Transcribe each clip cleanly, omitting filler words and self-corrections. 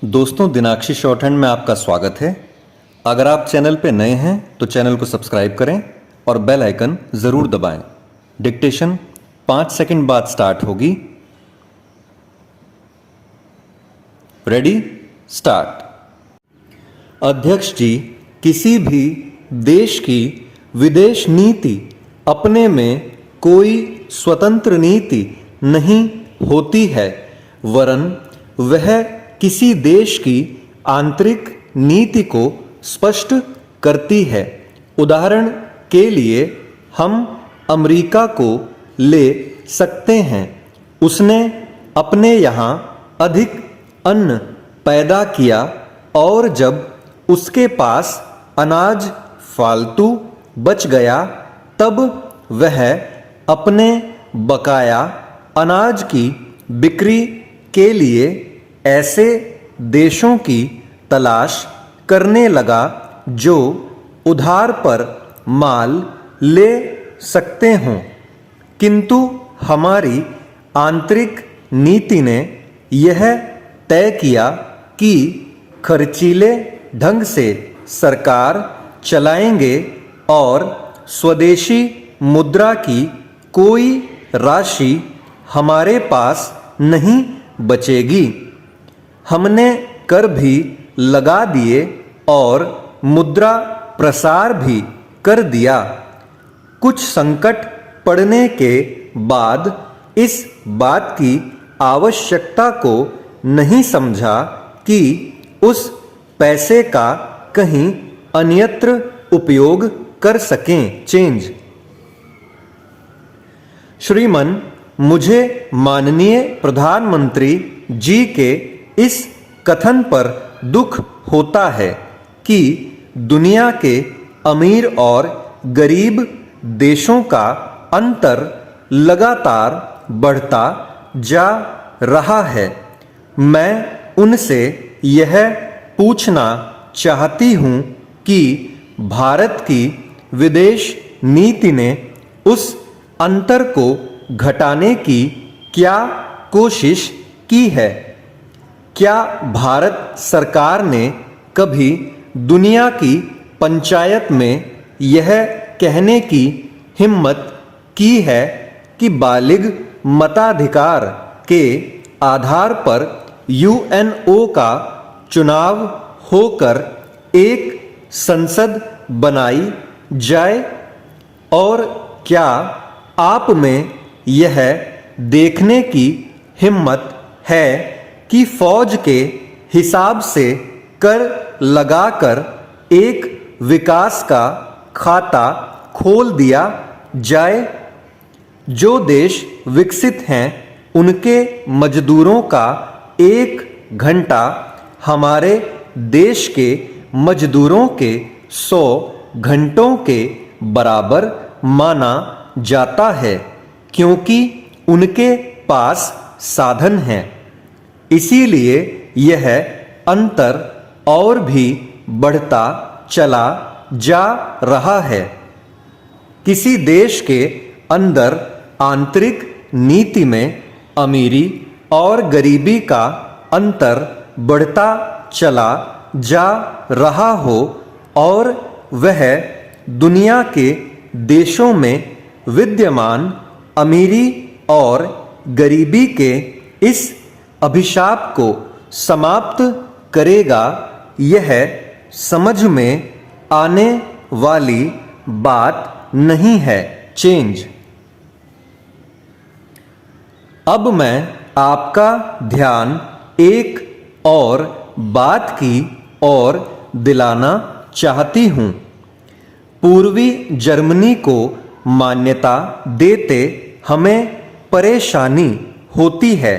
दोस्तों, दिनाक्षी short hand में आपका स्वागत है। अगर आप चैनल पे नए हैं तो चैनल को सब्सक्राइब करें और बेल आइकन ज़रूर दबाएं। डिक्टेशन 5 सेकंड बाद स्टार्ट होगी। Ready, start. अध्यक्ष जी, किसी भी देश की विदेश नीति अपने में कोई स्वतंत्र नीति नहीं होती है, वरन वह किसी देश की आंतरिक नीति को स्पष्ट करती है। उदाहरण के लिए हम अमेरिका को ले सकते हैं। उसने अपने यहाँ अधिक अन्न पैदा किया और जब उसके पास अनाज फालतू बच गया तब वह अपने बकाया अनाज की बिक्री के लिए ऐसे देशों की तलाश करने लगा जो उधार पर माल ले सकते हों। किंतु हमारी आंतरिक नीति ने यह तय किया कि खर्चीले ढंग से सरकार चलाएंगे और स्वदेशी मुद्रा की कोई राशि हमारे पास नहीं बचेगी। हमने कर भी लगा दिए और मुद्रा प्रसार भी कर दिया। कुछ संकट पड़ने के बाद इस बात की आवश्यकता को नहीं समझा कि उस पैसे का कहीं अन्यत्र उपयोग कर सकें। चेंज। श्रीमान, मुझे माननीय प्रधानमंत्री जी के इस कथन पर दुख होता है कि दुनिया के अमीर और गरीब देशों का अंतर लगातार बढ़ता जा रहा है। मैं उनसे यह पूछना चाहती हूँ कि भारत की विदेश नीति ने उस अंतर को घटाने की क्या कोशिश की है? क्या भारत सरकार ने कभी दुनिया की पंचायत में यह कहने की हिम्मत की है कि बालिग मताधिकार के आधार पर यूएनओ का चुनाव होकर एक संसद बनाई जाए? और क्या आप में यह देखने की हिम्मत है कि फौज के हिसाब से कर लगाकर एक विकास का खाता खोल दिया जाए? जो देश विकसित हैं उनके मजदूरों का 1 घंटा हमारे देश के मजदूरों के 100 घंटों के बराबर माना जाता है, क्योंकि उनके पास साधन हैं। इसीलिए यह अंतर और भी बढ़ता चला जा रहा है। किसी देश के अंदर आंतरिक नीति में अमीरी और गरीबी का अंतर बढ़ता चला जा रहा हो और वह दुनिया के देशों में विद्यमान अमीरी और गरीबी के इस अभिशाप को समाप्त करेगा, यह समझ में आने वाली बात नहीं है। चेंज। अब मैं आपका ध्यान एक और बात की ओर दिलाना चाहती हूँ। पूर्वी जर्मनी को मान्यता देते हमें परेशानी होती है,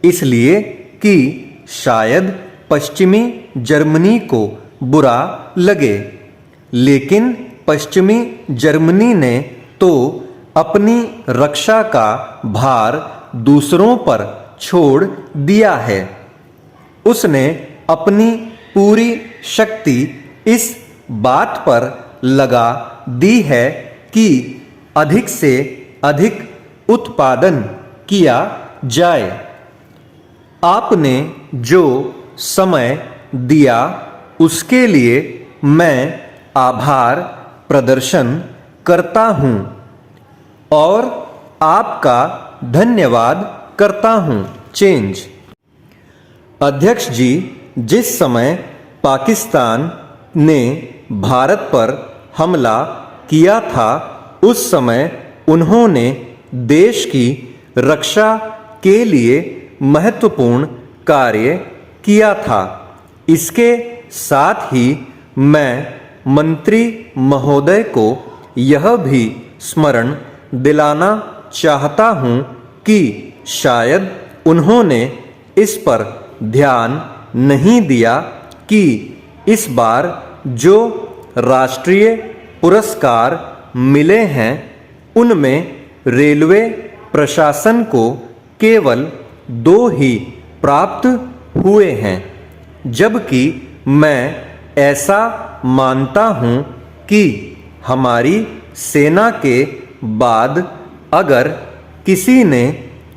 इसलिए कि शायद पश्चिमी जर्मनी को बुरा लगे। लेकिन पश्चिमी जर्मनी ने तो अपनी रक्षा का भार दूसरों पर छोड़ दिया है। उसने अपनी पूरी शक्ति इस बात पर लगा दी है कि अधिक से अधिक उत्पादन किया जाए। आपने जो समय दिया उसके लिए मैं आभार प्रदर्शन करता हूँ और आपका धन्यवाद करता हूँ। चेंज। अध्यक्ष जी, जिस समय पाकिस्तान ने भारत पर हमला किया था उस समय उन्होंने देश की रक्षा के लिए महत्वपूर्ण कार्य किया था। इसके साथ ही मैं मंत्री महोदय को यह भी स्मरण दिलाना चाहता हूँ कि शायद उन्होंने इस पर ध्यान नहीं दिया कि इस बार जो राष्ट्रीय पुरस्कार मिले हैं उनमें रेलवे प्रशासन को केवल 2 ही प्राप्त हुए हैं, जबकि मैं ऐसा मानता हूँ कि हमारी सेना के बाद अगर किसी ने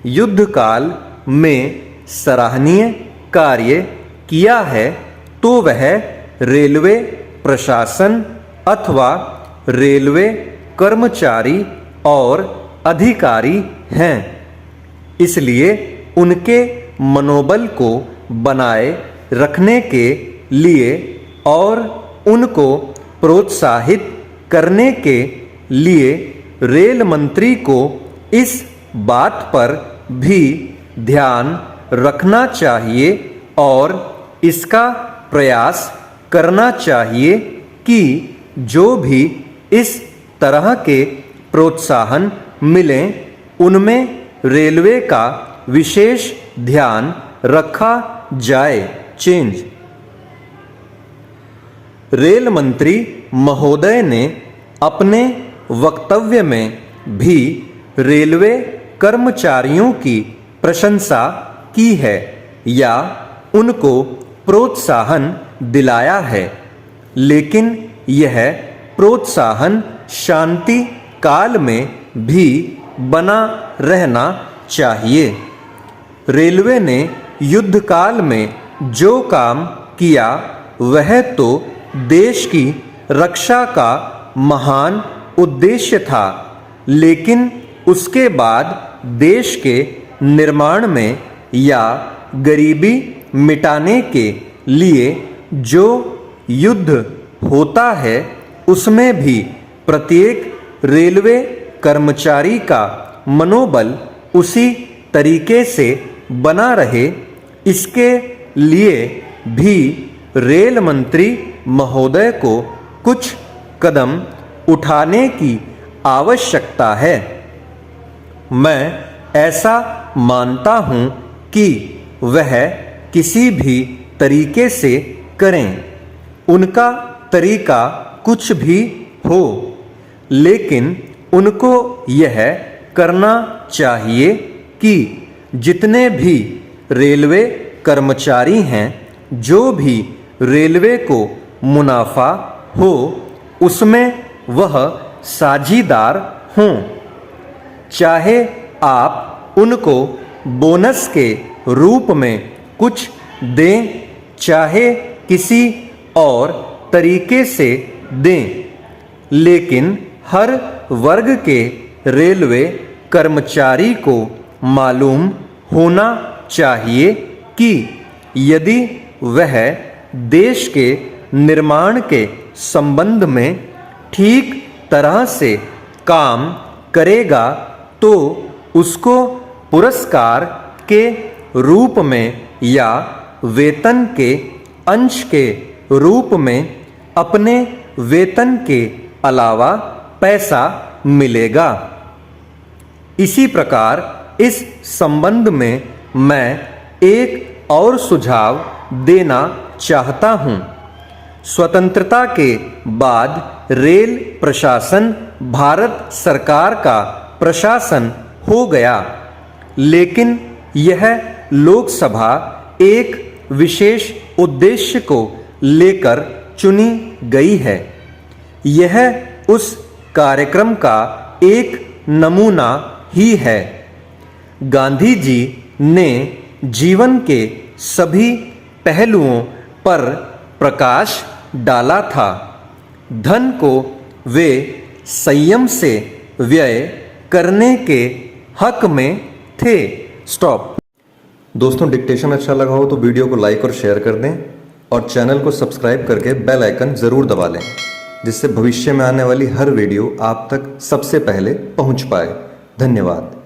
युद्धकाल में सराहनीय कार्य किया है तो वह रेलवे प्रशासन अथवा रेलवे कर्मचारी और अधिकारी हैं। इसलिए उनके मनोबल को बनाए रखने के लिए और उनको प्रोत्साहित करने के लिए रेल मंत्री को इस बात पर भी ध्यान रखना चाहिए और इसका प्रयास करना चाहिए कि जो भी इस तरह के प्रोत्साहन मिलें उनमें रेलवे का विशेष ध्यान रखा जाए। चेंज। रेल मंत्री महोदय ने अपने वक्तव्य में भी रेलवे कर्मचारियों की प्रशंसा की है या उनको प्रोत्साहन दिलाया है, लेकिन यह प्रोत्साहन शांति काल में भी बना रहना चाहिए। रेलवे ने युद्ध काल में जो काम किया वह तो देश की रक्षा का महान उद्देश्य था, लेकिन उसके बाद देश के निर्माण में या गरीबी मिटाने के लिए जो युद्ध होता है उसमें भी प्रत्येक रेलवे कर्मचारी का मनोबल उसी तरीके से बना रहे, इसके लिए भी रेल मंत्री महोदय को कुछ कदम उठाने की आवश्यकता है। मैं ऐसा मानता हूँ कि वह किसी भी तरीके से करें, उनका तरीका कुछ भी हो, लेकिन उनको यह करना चाहिए कि जितने भी रेलवे कर्मचारी हैं, जो भी रेलवे को मुनाफा हो उसमें वह साझीदार हों। चाहे आप उनको बोनस के रूप में कुछ दें, चाहे किसी और तरीके से दें, लेकिन हर वर्ग के रेलवे कर्मचारी को मालूम होना चाहिए कि यदि वह देश के निर्माण के संबंध में ठीक तरह से काम करेगा तो उसको पुरस्कार के रूप में या वेतन के अंश के रूप में अपने वेतन के अलावा पैसा मिलेगा। इसी प्रकार इस संबंध में मैं एक और सुझाव देना चाहता हूँ। स्वतंत्रता के बाद रेल प्रशासन भारत सरकार का प्रशासन हो गया, लेकिन यह लोकसभा एक विशेष उद्देश्य को लेकर चुनी गई है। यह उस कार्यक्रम का एक नमूना ही है। गांधी जी ने जीवन के सभी पहलुओं पर प्रकाश डाला था। धन को वे संयम से व्यय करने के हक में थे। स्टॉप। दोस्तों, डिक्टेशन अच्छा लगा हो तो वीडियो को लाइक और शेयर कर दें और चैनल को सब्सक्राइब करके बेल आइकन ज़रूर दबा लें, जिससे भविष्य में आने वाली हर वीडियो आप तक सबसे पहले पहुंच पाए। धन्यवाद।